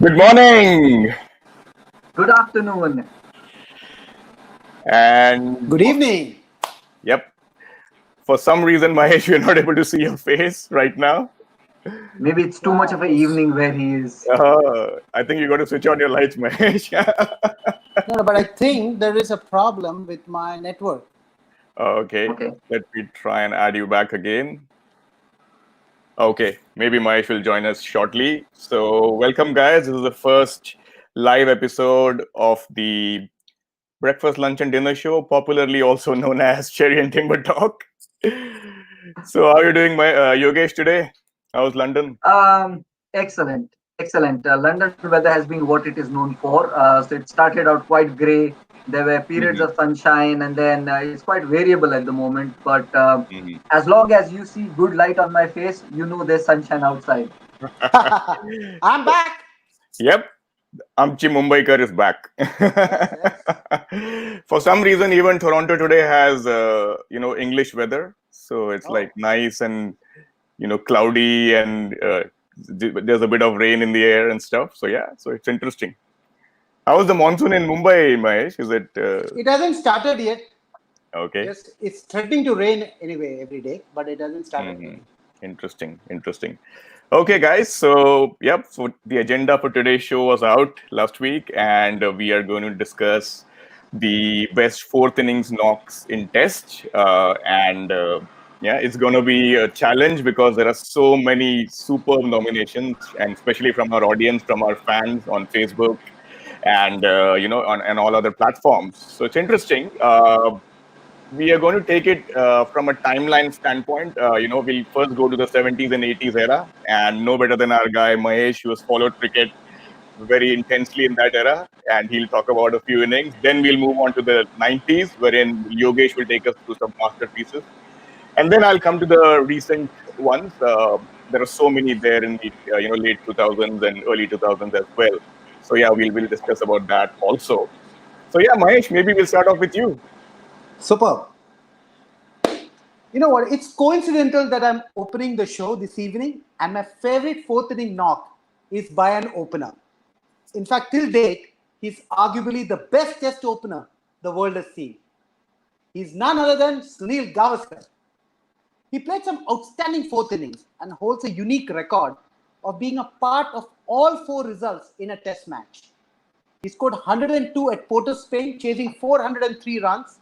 Good morning. Good afternoon. And Good evening. yep, for some reason, Mahesh, we're not able to see your face right now. Maybe it's too much Yeah, of an it's evening where he is. I think you got to switch on your lights, Mahesh. no, but I think there is a problem with my network. Okay, Okay. let me try and add you back again. Okay, maybe Mahesh will join us shortly. So, welcome, guys. This is the first live episode of the breakfast, lunch, and dinner show, popularly also known as Cherry and Timber Talk. So, how are you doing, my Yogesh, today? How's London? Excellent. Excellent. London weather has been what it is known for. So it started out quite grey. There were periods Hmm. of sunshine, and then it's quite variable at the moment. But Hmm. as long as you see good light on my face, you know there's sunshine outside. I'm back. Yep, Amchi Mumbaikar is back. Yes, yes. For some reason, even Toronto today has English weather, so it's like Oh, nice and cloudy, and there's a bit of rain in the air and stuff. So yeah, so it's interesting. How is the monsoon in Mumbai, Mahesh? Is it it hasn't started yet. okay? Just it's threatening to rain anyway every day, but it hasn't started yet. Hmm. Interesting, interesting. Okay, guys. So, yep. So the agenda for today's show was out last week, and we are going to discuss the best fourth innings knocks in Test. And yeah, it's going to be a challenge because there are so many superb nominations, and especially from our audience, from our fans on Facebook, and on all other platforms. So it's interesting. We are going to take it from a timeline standpoint. We'll first go to the 70s and 80s era, and no better than our guy Mahesh, who has followed cricket very intensely in that era, and he'll talk about a few innings. Then we'll move on to the 90s, wherein Yogesh will take us through some masterpieces, and then I'll come to the recent ones. There are so many there in the late 2000s and early 2000s as well. So yeah, we'll discuss about that also. So yeah, Mahesh, maybe we'll start off with you. Superb. You know what? It's coincidental that I'm opening the show this evening, and my favorite fourth inning knock is by an opener. In fact, till date, he's arguably the best test opener the world has seen. He's none other than Sunil Gavaskar. He played some outstanding fourth innings and holds a unique record of being a part of all four results in a test match. He scored 102 at Port of Spain, chasing 403 runs,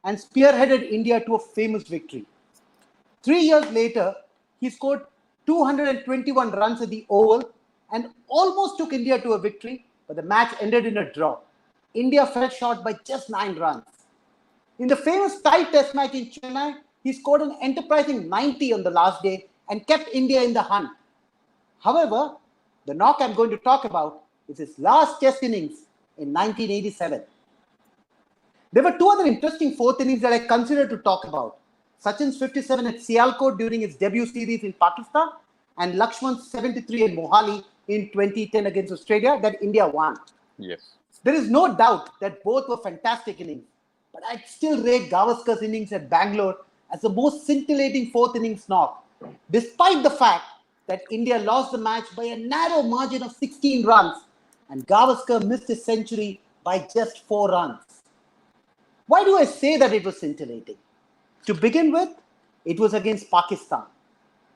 and spearheaded India to a famous victory. 3 years later, he scored 221 runs at the Oval and almost took India to a victory, but the match ended in a draw. India fell short by just 9 runs. In the famous tied test match in Chennai, he scored an enterprising 90 on the last day and kept India in the hunt. However, the knock I'm going to talk about is his last test innings in 1987. There were two other interesting fourth innings that I consider to talk about. Sachin's 57 at Sialkot during his debut series in Pakistan, and Lakshman's 73 at Mohali in 2010 against Australia that India won. Yes. There is no doubt that both were fantastic innings, but I'd still rate Gavaskar's innings at Bangalore as the most scintillating fourth innings knock, despite the fact that India lost the match by a narrow margin of 16 runs and Gavaskar missed his century by just 4 runs. Why do I say that it was scintillating? To begin with, it was against Pakistan.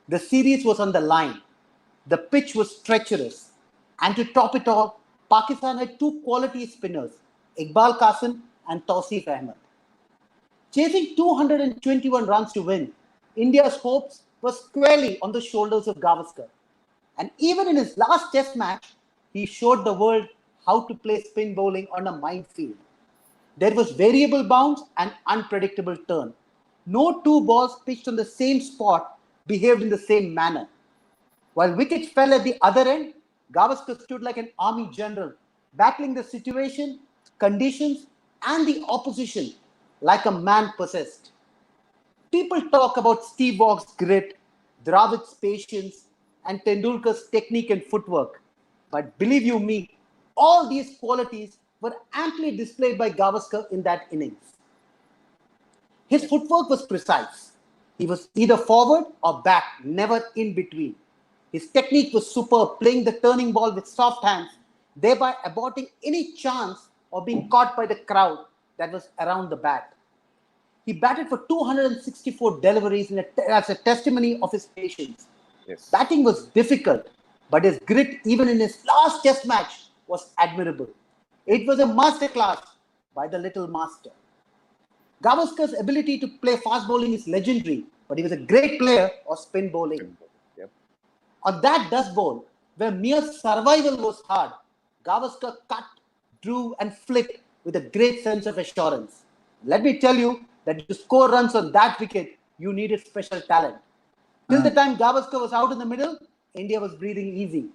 The series was on the line. The pitch was treacherous. And to top it all, Pakistan had two quality spinners, Iqbal Qasim and Tawseef Ahmed. Chasing 221 runs to win, India's hopes were squarely on the shoulders of Gavaskar. And even in his last test match, he showed the world how to play spin bowling on a minefield. There was variable bounce and unpredictable turn. No two balls pitched on the same spot behaved in the same manner. While wickets fell at the other end, Gavaskar stood like an army general, battling the situation, conditions, and the opposition like a man possessed. People talk about Steve Waug's grit, Dravid's patience, and Tendulkar's technique and footwork. But believe you me, all these qualities were amply displayed by Gavaskar in that innings. His footwork was precise. He was either forward or back, never in between. His technique was superb, playing the turning ball with soft hands thereby aborting any chance of being caught by the crowd that was around the bat. He batted for 264 deliveries as a testimony of his patience. Yes. Batting was difficult, but his grit, even in his last test match, was admirable. Yep. It was a masterclass by the little master. Gavaskar's ability to play fast bowling is legendary, but he was a great player of spin bowling. Yep. On that dust bowl, where mere survival was hard, Gavaskar cut, drew, and flicked with a great sense of assurance. Let me tell you that to score runs on that wicket, you needed special talent. Till the time Gavaskar was out in the middle, India was breathing easy.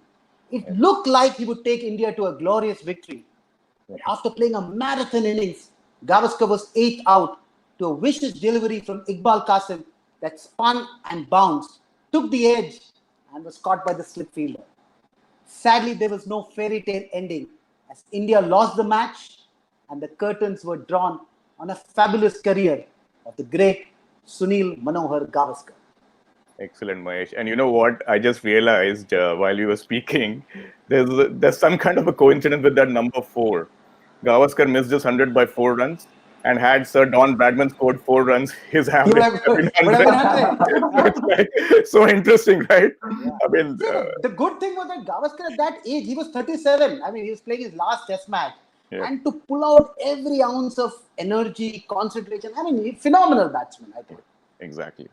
It looked like he would take India to a glorious victory. But after playing a marathon innings, Gavaskar was eighth out to a vicious delivery from Iqbal Qasim that spun and bounced, took the edge, and was caught by the slip fielder. Sadly, there was no fairy tale ending as India lost the match and the curtains were drawn on a fabulous career of the great Sunil Manohar Gavaskar. Excellent, Mahesh. And you know what? I just realized while you were speaking, there's some kind of a coincidence with that number 4. Gavaskar missed his 100 by 4 runs, and had Sir Don Bradman scored 4 runs, his He average would have been would have been 100. 100. It's like so interesting, right? Yeah. I mean, See, the good thing was that Gavaskar at that age, he was 37. I mean, he was playing his last test match. yeah, And to pull out every ounce of energy, concentration, I mean, phenomenal batsman, I think. exactly.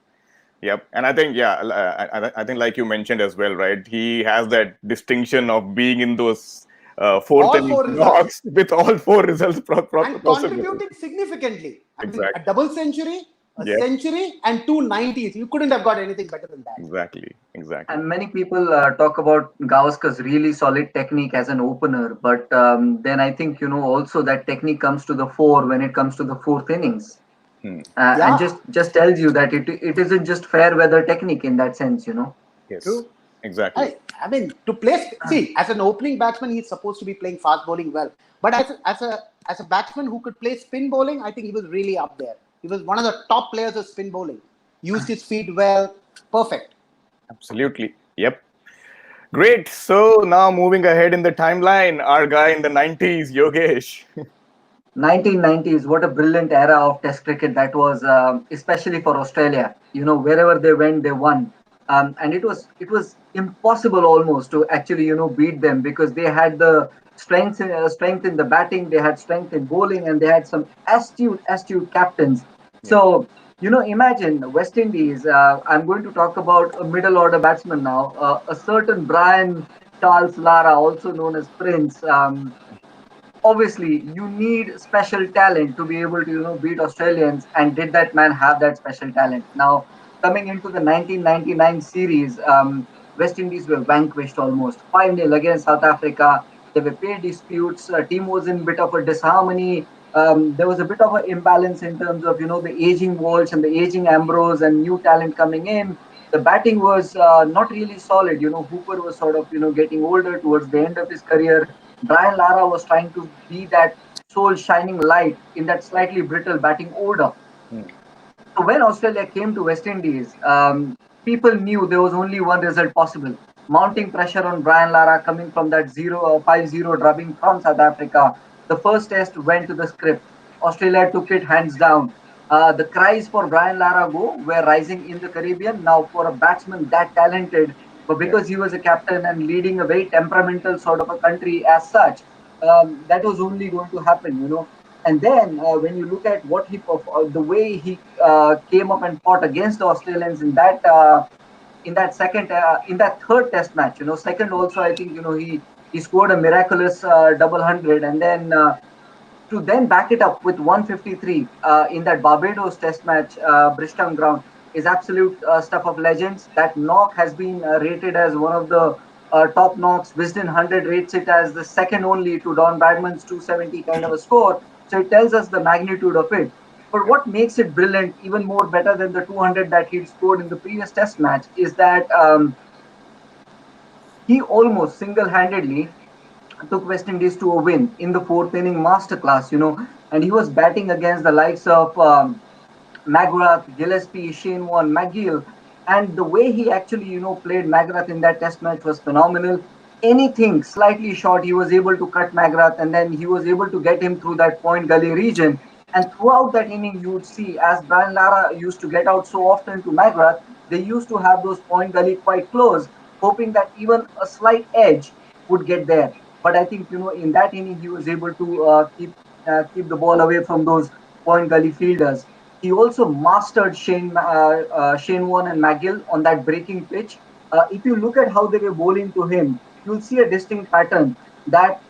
Yep. And I think, yeah, I think like you mentioned as well, right? He has that distinction of being in those fourth All inning four results. knocks with all 4 results And possible. contributing significantly. I mean, a Exactly. double century, a Yep. century, and 290s. You couldn't have got anything better than that. Exactly. Exactly. And many people talk about Gavaskar's really solid technique as an opener, but then I think also that technique comes to the fore when it comes to the fourth innings, Hmm. and Yeah, just tells you that it isn't just fair weather technique in that sense. Yes. true. Exactly. I mean, to play, see, as an opening batsman, he's supposed to be playing fast bowling well. But as a batsman who could play spin bowling, I think he was really up there. He was one of the top players of spin bowling. Used his feet well, perfect. Absolutely. Yep. Great. So now moving ahead in the timeline, our guy in the 90s, Yogesh. 1990s, what a brilliant era of Test cricket that was, especially for Australia. Wherever they went, they won, and it was impossible almost to actually beat them because they had the strength in the batting, they had strength in bowling, and they had some astute captains. Yeah. So imagine West Indies. I'm going to talk about a middle order batsman now, a certain Brian Charles Lara, also known as Prince. Obviously you need special talent to be able to beat Australians, and did that man have that special talent? Now coming into the 1999 series, West Indies were vanquished almost 5-0 against South Africa. There were pay disputes, team was in bit of a disharmony. There was a bit of an imbalance in terms of the aging Walsh and the aging Ambrose and new talent coming in. The batting was not really solid. Hooper was sort of getting older towards the end of his career. Brian Lara was trying to be that sole shining light in that slightly brittle batting order. Hmm. So when Australia came to West Indies, people knew there was only one result possible. Mounting pressure on Brian Lara coming from that 5-0 drubbing from South Africa. The first test went to the script. Australia took it hands down. The cries for Brian Lara go were rising in the Caribbean. Now, for a batsman that talented, but Yeah. because he was a captain and leading a very temperamental sort of a country as such, that was only going to happen. And then when you look at the way he came up and fought against the Australians in that third Test match. Second also I think he scored a miraculous double hundred, and then to then back it up with 153 in that Barbados Test match, Bristol ground, is absolute stuff of legends. That knock has been rated as one of the top knocks. Wisden 100 rates it as the second only to Don Bradman's 270 kind of a score. So it tells us the magnitude of it. But what makes it brilliant, even more better than the 200 that he'd scored in the previous Test match, is that he almost single-handedly took West Indies to a win in the fourth inning masterclass, and he was batting against the likes of McGrath, Gillespie, Shane Warne, McGill, and the way he actually, played McGrath in that Test match was phenomenal. anything slightly short, he was able to cut McGrath, and then he was able to get him through that point gully region. And throughout that inning, you would see as Brian Lara used to get out so often to McGrath, they used to have those point gully quite close, hoping that even a slight edge would get there. But I think in that inning he was able to keep the ball away from those point gully fielders. He also mastered Shane Warne and McGill on that breaking pitch. If you look at how they were bowling to him, you'll see a distinct pattern that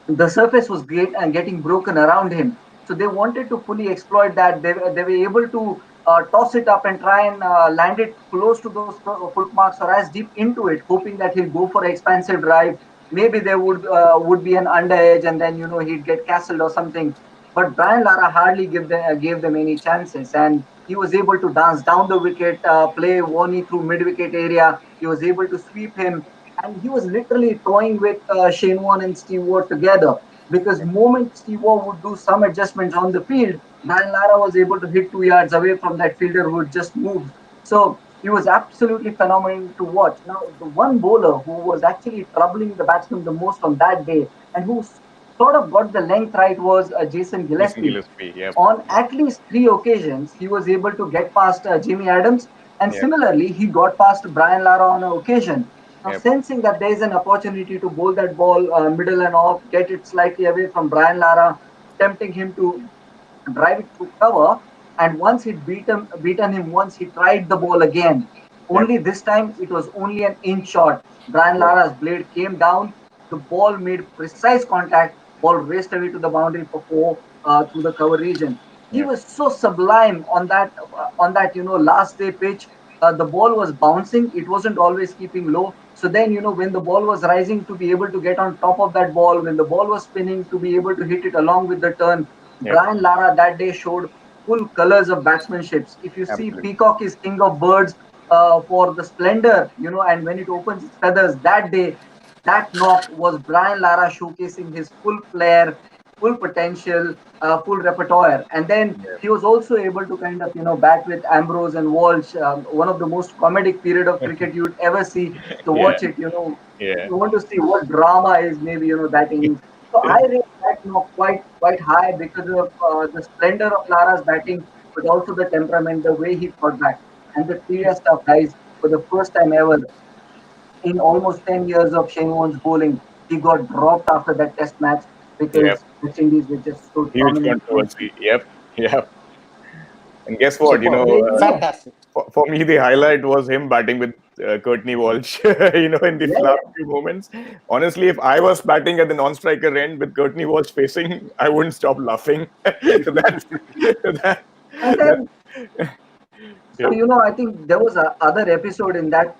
the surface was great and getting broken around him. So they wanted to fully exploit that. They were able to toss it up and try and land it close to those footmarks or as deep into it, hoping that he'll go for an expansive drive. Maybe there would be an under edge and then he'd get castled or something. But Brian Lara hardly gave them any chances, and he was able to dance down the wicket, play Warney through mid wicket area. He was able to sweep him, and he was literally toying with Shane Warne and Steve Waugh together, because moment Steve Waugh would do some adjustments on the field, Brian Lara was able to hit 2 yards away from that fielder who had just moved. So he was absolutely phenomenal to watch. Now, the one bowler who was actually troubling the batsman the most on that day and who sort of got the length right was Jason Jason Gillespie. Gillespie. Yep. On at least three occasions, he was able to get past Jimmy Adams, and Yep. similarly, he got past Brian Lara on an occasion. Now, Yep. sensing that there is an opportunity to bowl that ball middle and off, get it slightly away from Brian Lara, tempting him to drive it through cover. And once he'd beaten him once, he tried the ball again. Yep. Only this time, it was only an inch short. Brian Yep. Lara's blade came down. The ball made precise contact. Ball raced away to the boundary for four through the cover region. He Yep. was so sublime on that last day pitch. The ball was bouncing. It wasn't always keeping low. So then when the ball was rising, to be able to get on top of that ball, when the ball was spinning, to be able to hit it along with the turn, Yep. Brian Lara that day showed full colors of batsmanship. If you see, Absolutely. Peacock is king of birds for the splendor, and when it opens its feathers that day, that knock was Brian Lara showcasing his full flair, full potential, full repertoire. And then Yep. he was also able to kind of, bat with Ambrose and Walsh, one of the most comedic period of cricket you'd ever see. To Yeah. watch it, if Yeah. you want to see what drama is, maybe, that innings. So I rate that quite high because of the splendor of Lara's batting, but also the temperament, the way he fought back, and the trivia stuff, guys. For the first time ever in almost 10 years of Shane Warne's bowling, he got dropped after that Test match Yep. because West Indies were just so Huge dominant against him. controversy. Yep. Yep. And guess what? So Superb. there you go. Fantastic. For me, the highlight was him batting with Courtney Walsh, in the Yeah, last few moments. Honestly, if I was batting at the non-striker end with Courtney Walsh facing, I wouldn't stop laughing. That's that, and that, then so yep. I think there was a other episode in that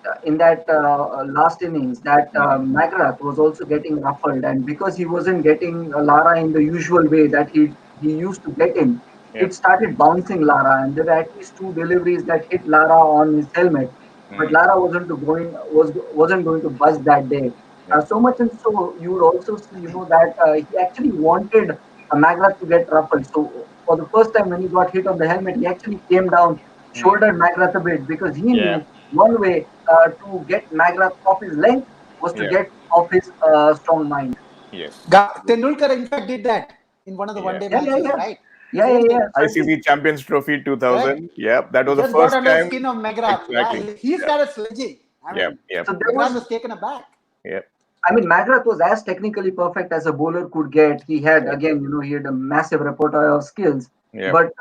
last innings that McGrath was also getting ruffled, and because he wasn't getting Lara in the usual way that he used to get him, it Yep. started bouncing Lara, and there were at least two deliveries that hit Lara on his helmet, but Mm, Lara wasn't going to bust that day. yep. So much and so you would also see that he actually wanted McGrath to get ruffled. So for the first time when he got hit on the helmet, he actually came down, Mm, shouldered McGrath a bit, because he yeah. knew one way to get McGrath off his length was to Yeah. get off his strong mind. Yes. Tendulkar, in fact, did that in one of the one Yeah. day Yeah, yeah, matches, yeah, right? yeah, yeah, Same yeah. thing. So I think ICC Champions Trophy Correct. 2000. Yep. That He was the just got first under the time. skin of McGrath. Yeah, Exactly. he Yep. started sledging. I Yep. mean, Yep. so there McGrath was. was taken aback. Yep. I mean, McGrath was as technically perfect as a bowler could get. He had Yep. again, he had a massive repertoire of skills. Yep. But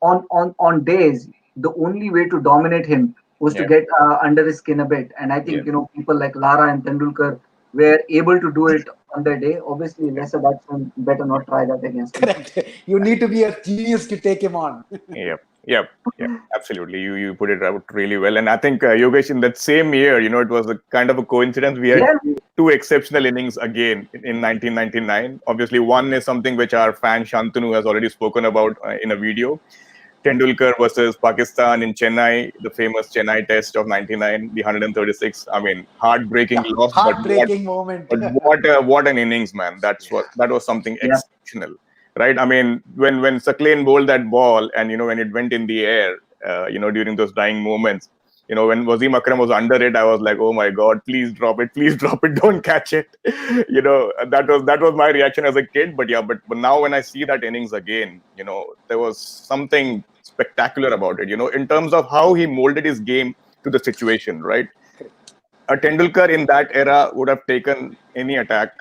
on days, the only way to dominate him was to Yep. get under his skin a bit. And I think Yes. people like Lara and Tendulkar were able to do it on their day. Obviously, lesser batsmen better not try that against him. Correct. You need to be a genius to take him on. Yep, yep, yep. Absolutely, you put it out really well. And I think Yogesh, in that same year, it was a kind of a coincidence. We had Yeah, two exceptional innings again in 1999. Obviously, one is something which our fan Shantanu has already spoken about in a video. Tendulkar versus Pakistan in Chennai, the famous Chennai Test of '99, the 136. I mean, heartbreaking Yeah, loss, heartbreaking moment. what an innings, man! That was something yeah, exceptional, right? I mean, when Sakleen bowled that ball, and when it went in the air, during those dying moments, When Wasim Akram was under it, I was like, oh my god, please drop it, don't catch it. That was my reaction as a kid. But yeah, but now when I see that innings again, there was something spectacular about it. In terms of how he molded his game to the situation, right? A Tendulkar in that era would have taken Oh, on yeah. any attack,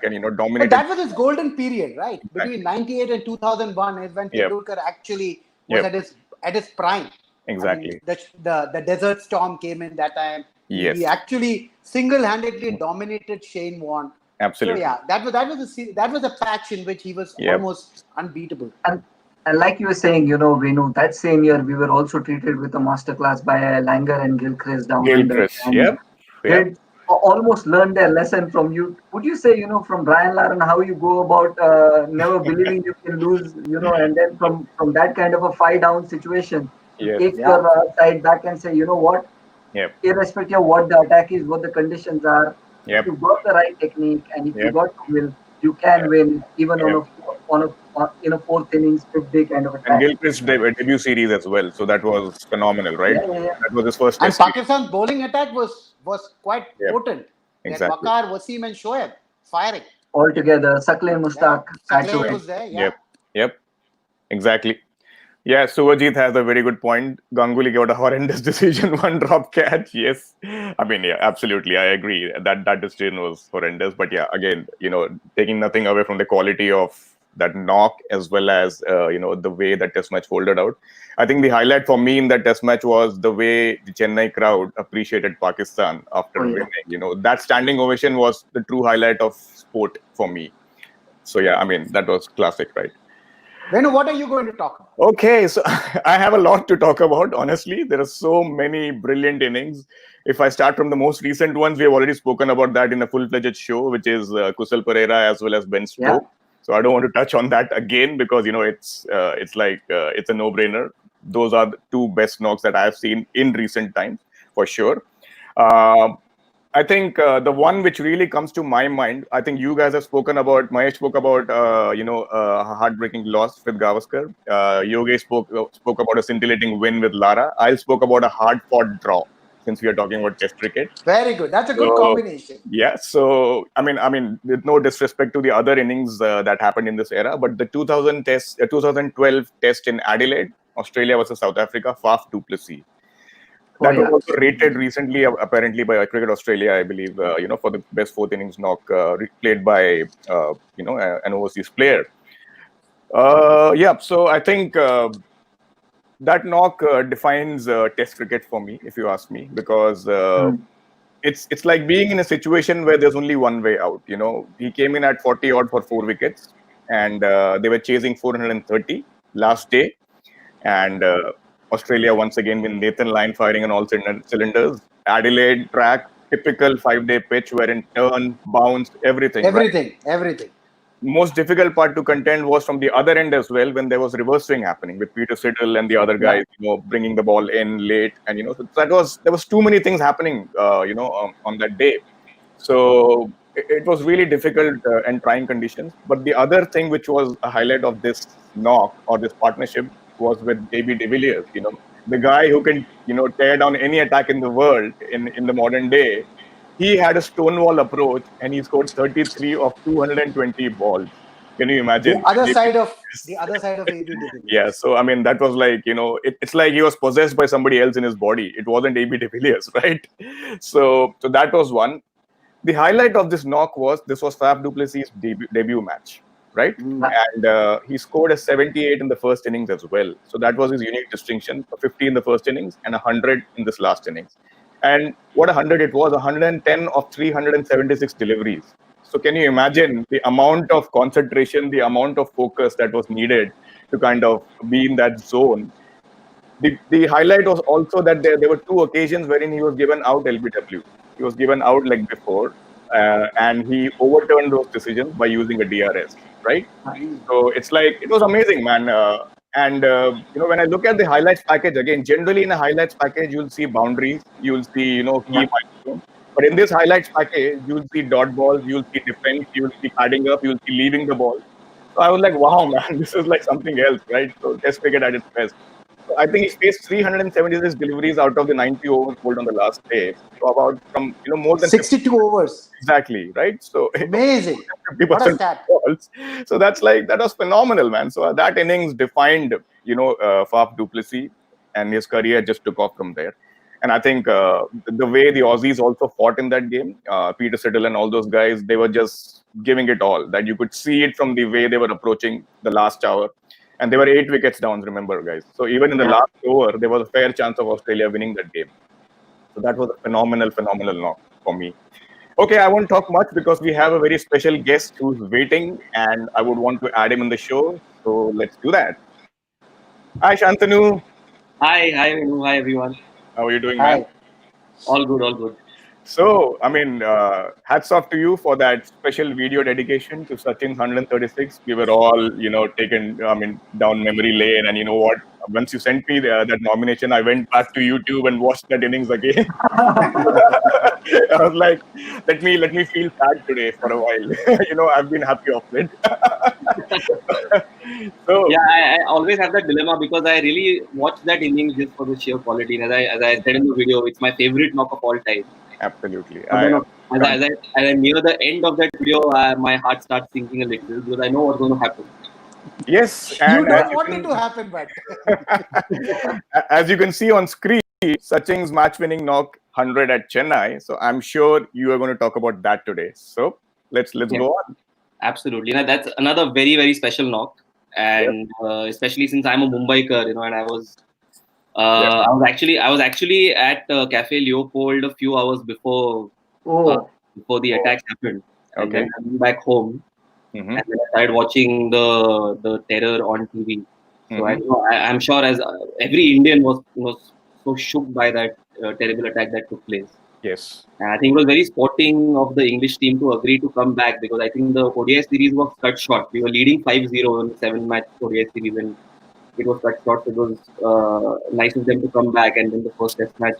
and But dominated. that was his golden period, right? Between Exactly. 98 and 2001 is when Yep. Tendulkar actually was Yep. at his prime. I mean, Exactly. the Desert Storm came in that time. He Yes. actually single-handedly dominated Shane Warne. So Absolutely. yeah, that was a patch in which he was Yep. almost unbeatable. And and like you were saying, Venu, that same year we were also treated with a masterclass by Langer and Gilchrist down under, Gilchrist. and Yep. Yep. they almost learned their lesson from you. Would you say, from Brian Laran, how you go about never believing you can lose, and then from that kind of a 5 down situation, you Yes. take Yeah, your side back and say, you know what, Yep. irrespective of what the attack is, what the conditions are, if Yep. you got the right technique and if you Yep. got the will, you can win even Yep. in a fourth innings, fifth day kind of And attack. Gilchrist's debut series as well. So that was phenomenal, right? Yeah, yeah, yeah. That was his first and test series. Pakistan's bowling attack was quite Yep. potent. They had Exactly. Waqar, Wasim, and Shoaib firing. Altogether, Saklin Yeah, Mustaq add to Sakleen it. was there. Yeah, Yep. Yep. Exactly. Yeah, Suwajit has a very good point. Ganguly got a horrendous decision, one drop catch. Yes, I mean, yeah, absolutely, I agree that decision was horrendous. But yeah, again, taking nothing away from the quality of that knock as well as the way that Test match folded out. I think the highlight for me in that Test match was the way the Chennai crowd appreciated Pakistan after Oh yeah. winning. That standing ovation was the true highlight of sport for me. So yeah, I mean, that was classic, right? Venu, what are you going to talk about? Okay, so I have a lot to talk about. Honestly, there are so many brilliant innings. If I start from the most recent ones, we have already spoken about that in a full-fledged show, which is Kusal Pereira as well as Ben Yeah. Stokes. So I don't want to touch on that again because it's like it's a no-brainer. Those are the two best knocks that I have seen in recent times for sure. Um I think the one which really comes to my mind, I think you guys have spoken about, Mahesh spoke about, a heartbreaking loss with Gavaskar. Yogesh spoke about a scintillating win with Lara. I spoke about a hard-fought draw since we are talking about Test cricket. Very good. That's a good So combination. yeah, so I mean, with no disrespect to the other innings that happened in this era, but the 2012 Test in Adelaide, Australia versus South Africa, Faf du Plessis. Oh That was yeah. also rated recently, apparently by Cricket Australia, I believe, for the best fourth innings knock played by, an overseas player. Yeah, so I think that knock defines Test cricket for me, if you ask me, because Mm. it's like being in a situation where there's only one way out. He came in at 40 odd for 4 wickets, and they were chasing 430 last day, and Australia once again with Nathan Lyon firing on all cylinders. Adelaide track, typical 5 day pitch wherein turn, bounce, everything, right? Everything. Most difficult part to contend was from the other end as well when there was reverse swing happening with Peter Siddle and the other Yeah. guys, bringing the ball in late, and so there was too many things happening, on that day. So it was really difficult and trying conditions. But the other thing which was a highlight of this knock or this partnership was with AB de Villiers. The guy who can tear down any attack in the world in the modern day. He had a stonewall approach and he scored 33 of 220 balls. Can you The imagine? other side of the other side of AB de Yeah, Villiers. so I mean that was like it's like he was possessed by somebody else in his body. It wasn't AB de Villiers, right? So that was one. The highlight of this knock was this was Faf du Plessis' debut match, right? Mm. Yeah. And he scored a 78 in the first innings as well. So that was his unique distinction: a 50 in the first innings and 100 in this last innings. And what 100 it was, 110 of 376 deliveries. So can you imagine the amount of concentration, the amount of focus that was needed to kind of be in that zone? The highlight was also that there were two occasions wherein he was given out LBW. He was given out like before, and he overturned those decisions by using a DRS, right? Mm. So it's like it was amazing, man. And when I look at the highlights package again, generally in a highlights package you'll see boundaries, you'll see key Yeah. milestones. But in this highlights package, you'll see dot balls, you'll see defense, you'll see padding up, you'll see leaving the ball. So I was like, wow, man, this is like something else, right? So Test cricket at its best. I think he faced 376 deliveries out of the 90 overs bowled on the last day. So about from more than 50 62 overs. exactly, right? So Amazing. What a 50% stat. balls. So that was phenomenal, man. So that innings defined Faf du Plessis, and his career just took off from there. And I think the way the Aussies also fought in that game, Peter Siddle and all those guys, they were just giving it all. That you could see it from the way they were approaching the last hour. And they were 8 wickets down, remember, guys. So even in the last over, there was a fair chance of Australia winning that game. So that was a phenomenal knock for me. Okay, I won't talk much because we have a very special guest who's waiting, and I would want to add him in the show. So let's do that. Hi, Shantanu. Hi, Venu. Hi, everyone. How are you doing, man? Hi. All good, all good. So, I mean, hats off to you for that special video dedication to Sachin's 136. We were all, taken, down memory lane. And you know what? Once you sent me that nomination, I went back to YouTube and watched that innings again. I was like, let me feel sad today for a while. I've been happy of it. So, Yeah, I always have that dilemma because I really watched that innings just for the sheer quality. And as I said in the video, it's my favorite knock of all time. absolutely. But then, as I near the end of that video, my heart starts sinking a little because I know what's going to happen. Yes, You and don't want it to happen, but as you can see on screen, Sachin's match-winning knock 100 at Chennai. So I'm sure you are going to talk about that today. So let's go on. Absolutely. Now, that's another very, very special knock. And especially since I'm a Mumbaiker, and I was I was actually at Cafe Leopold a few hours before the attacks happened. And Okay. then I went back home. Mhm. And then I started watching the terror on TV. So I'm sure as every Indian was so shook by that terrible attack that took place. Yes. And I think it was very sporting of the English team to agree to come back because I think the ODI series was cut short. We were leading 5-0 in the 7-match ODI series and it was cut short. So it was nice of them to come back, and then the first Test match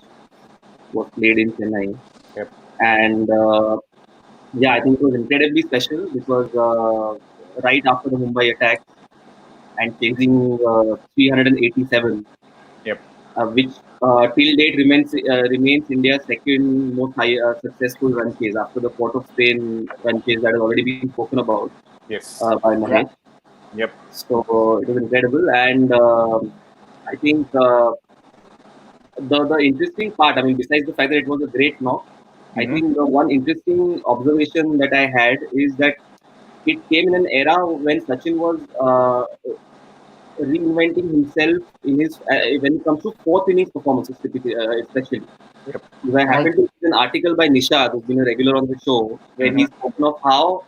was played in Chennai. Yep. And I think it was incredibly special because right after the Mumbai attack and chasing 387, Yep. which till date remains India's second most successful run chase after the Port of Spain run chase that has already been spoken about Yes. by Mahesh. Yep. So it was incredible, and I think the interesting part, I mean, besides the fact that it was a great knock, I think the one interesting observation that I had is that it came in an era when Sachin was reinventing himself in his when it comes to fourth innings performances, typically, especially. Yep. Because I happened to read an article by Nishad, who's been a regular on the show, where he's spoken of how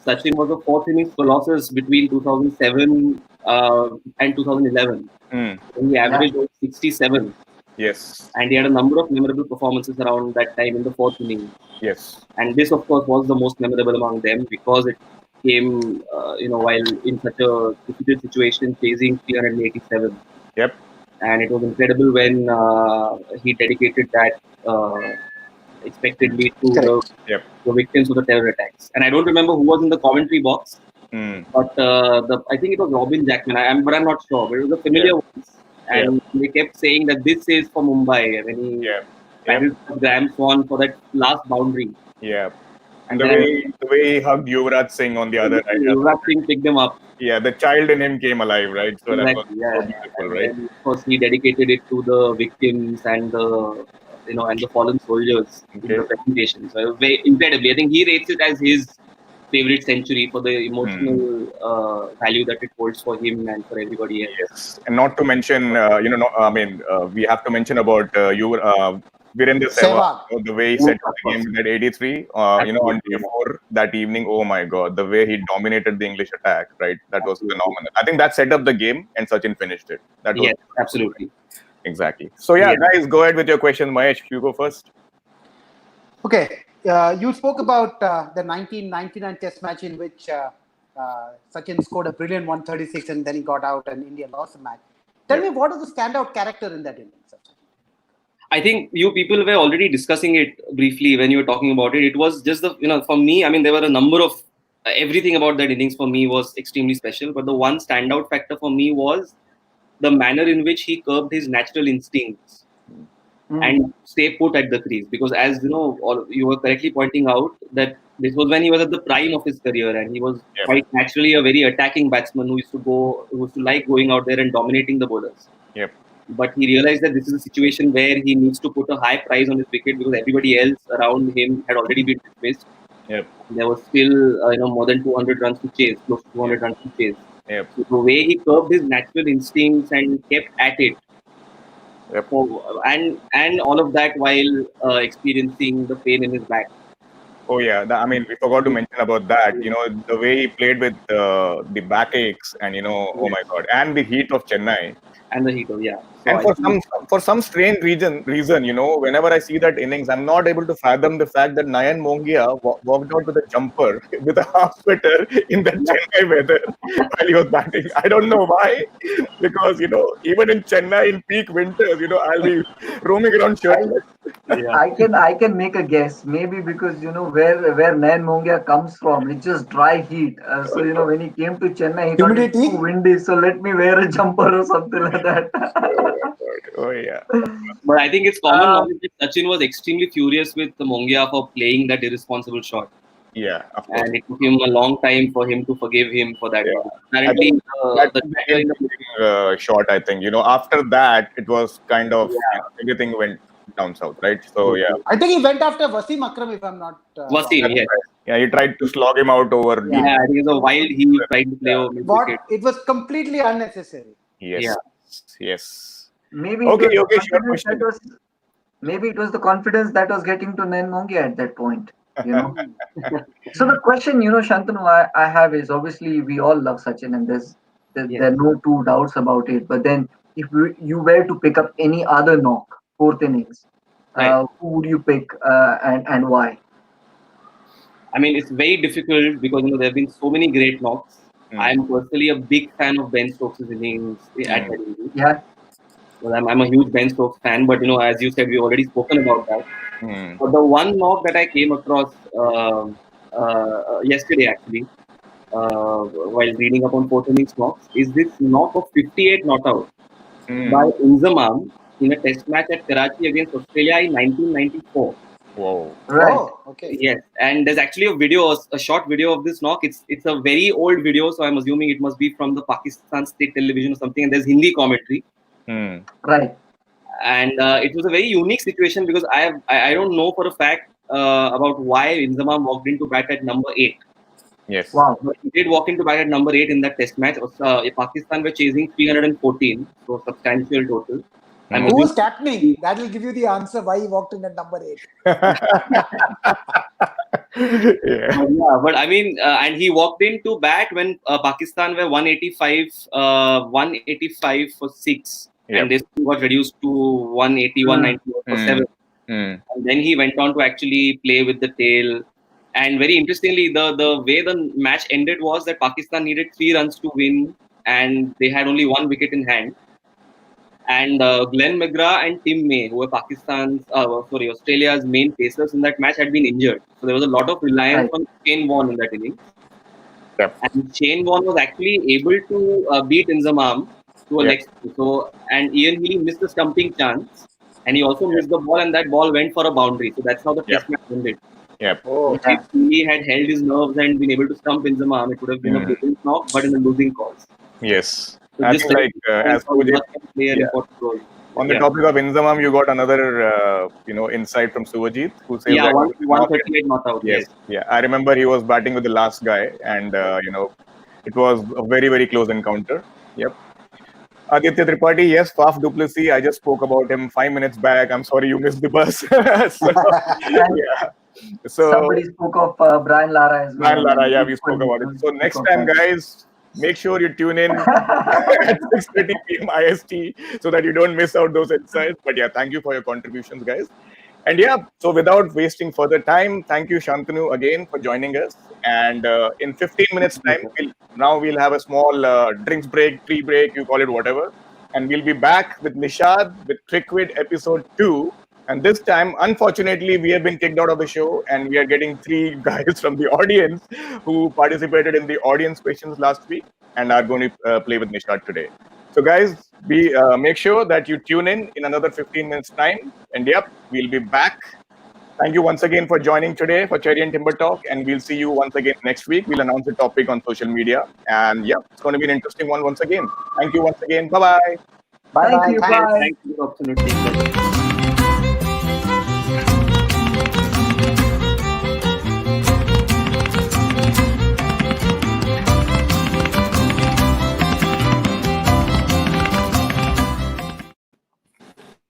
Sachin was a fourth innings colossus between 2007 and 2011. And he averaged 67. Yes. And he had a number of memorable performances around that time in the fourth inning. Yes. And this, of course, was the most memorable among them because it came, while in such a difficult situation, chasing 387. Yep. And it was incredible when he dedicated that expectedly to the victims of the terror attacks. And I don't remember who was in the commentary box, but I think it was Robin Jackman. But I'm not sure. But it was a familiar voice. And they kept saying that this is for Mumbai. And then he paddled Graham Swan for that last boundary. Yeah. And the way he hugged Yuvraj Singh on the other side. Yuvraj Singh picked them up. Yeah, the child in him came alive, right? So exactly, that was so beautiful, right? And of course, he dedicated it to the victims and the the fallen soldiers in the presentation. So very incredibly, I think he rates it as his favorite century for the emotional value that it holds for him and for everybody else. Yes, and not to mention, we have to mention about Virendra Sehwag, the way he set up the game at 83, on day 4 that evening. Oh my God, the way he dominated the English attack, right? That was phenomenal. I think that set up the game and Sachin finished it. That was absolutely. Exactly. So guys, go ahead with your questions. Mahesh, you go first. Okay. You spoke about the 1999 Test match in which Sachin scored a brilliant 136 and then he got out and India lost the match. Tell me, what is the standout character in that innings? I think you people were already discussing it briefly when you were talking about it. It was just for me, I mean, there were a number of, everything about that innings for me was extremely special. But the one standout factor for me was the manner in which he curbed his natural instincts and stay put at the crease. Because as you know, or you were correctly pointing out that this was when he was at the prime of his career, and he was quite naturally a very attacking batsman who used to like going out there and dominating the bowlers. Yep. But he realized that this is a situation where he needs to put a high price on his wicket because everybody else around him had already been dismissed. Yep. There was still more than 200 runs to chase, close to 200 runs to chase. Yep. So the way he curbed his natural instincts and kept at it, and all of that while experiencing the pain in his back. Oh yeah, I mean, we forgot to mention about that. The way he played with the backaches, and oh my God, and the heat of Chennai. And the heat of So and for some strange reason, whenever I see that innings, I'm not able to fathom the fact that Nayan Mongia walked out with a jumper with a half sweater in that Chennai weather while he was batting. I don't know why, because even in Chennai in peak winters, I'll be roaming around shirtless. I can make a guess. Maybe because where Nayan Mongia comes from, it's just dry heat. So when he came to Chennai, he thought it's too windy. So let me wear a jumper or something like that. Oh yeah. But I think it's common knowledge that Sachin was extremely furious with Mongia for playing that irresponsible shot. Yeah, of course. And it took him a long time for him to forgive him for that. Apparently, the shot, I think. After that, it was kind of everything went down south, right? So yeah. I think he went after Wasim Akram, if I'm not. Wasim, yes. Yeah, he tried to slog him out over. Yeah, I think it was a wild he tried to play over. It was completely unnecessary. Yes. Yes. Maybe okay. Maybe it was the confidence that was getting to Nayan Mongia at that point. So the question, Shantanu, I have is, obviously we all love Sachin, and there are no two doubts about it. But then, if you were to pick up any other knock, fourth innings, who would you pick and why? I mean, it's very difficult because there have been so many great knocks. I'm personally a big fan of Ben Stokes' innings at Headingley. Yeah. Well, I'm a huge Ben Stokes fan, but as you said, we've already spoken about that. But the one knock that I came across yesterday, actually, while reading up on fourth innings knocks, is this knock of 58 not out by Inzamam in a test match at Karachi against Australia in 1994. Whoa. Right. Oh, okay. Yes, and there's actually a short video of this knock. It's a very old video, so I'm assuming it must be from the Pakistan state television or something. And there's Hindi commentary. Right. And it was a very unique situation because I don't know for a fact about why Inzamam walked into bat at number 8. Yes. Wow. But he did walk into bat at number 8 in that test match. Pakistan were chasing 314, so substantial total. Who was captaining? That will give you the answer why he walked in at number 8. But I mean, and he walked into bat when Pakistan were 185 for 6. And this got reduced to 180, 190 for 7. And then he went on to actually play with the tail. And very interestingly, the way the match ended was that Pakistan needed 3 runs to win, and they had only 1 wicket in hand. And Glenn McGrath and Tim May, who were Australia's main pacers in that match, had been injured. So there was a lot of reliance on Shane Warne in that innings. And Shane Warne was actually able to beat Inzamam to a leg spin. So, and Ian Healy missed the stumping chance, and he also missed the ball, and that ball went for a boundary. So that's how the test match ended. If he had held his nerves and been able to stump Inzamam, it would have been a brilliant knock, but in a losing cause. Yes. So I think as on the topic of Inzamam, you got another insight from Suvajit, who says 138 not out. Yes. Yeah, I remember he was batting with the last guy, and it was a very, very close encounter. Yep. Aditya Tripathi, yes, Faf Duplessis. I just spoke about him 5 minutes back. I'm sorry you missed the bus. So somebody spoke of Brian Lara as well. Brian Lara, yeah, we spoke about it. So next time, guys, make sure you tune in at 6:30 p.m. IST so that you don't miss out those insights. But yeah, thank you for your contributions, guys. And yeah, so without wasting further time, thank you, Shantanu, again for joining us. And in 15 minutes' time, we'll have a small drinks break, tea break, you call it whatever. And we'll be back with Nishad with Trickwit episode 2. And this time, unfortunately, we have been kicked out of the show, and we are getting 3 guys from the audience who participated in the audience questions last week and are going to play with Nishad today. So, guys, make sure that you tune in another 15 minutes time. And yep, we'll be back. Thank you once again for joining today for Cherry and Timber Talk. And we'll see you once again next week. We'll announce the topic on social media. And yeah, it's going to be an interesting one once again. Thank you once again. Bye bye. Bye Thank bye. you. Thanks. Bye. Thanks for the opportunity.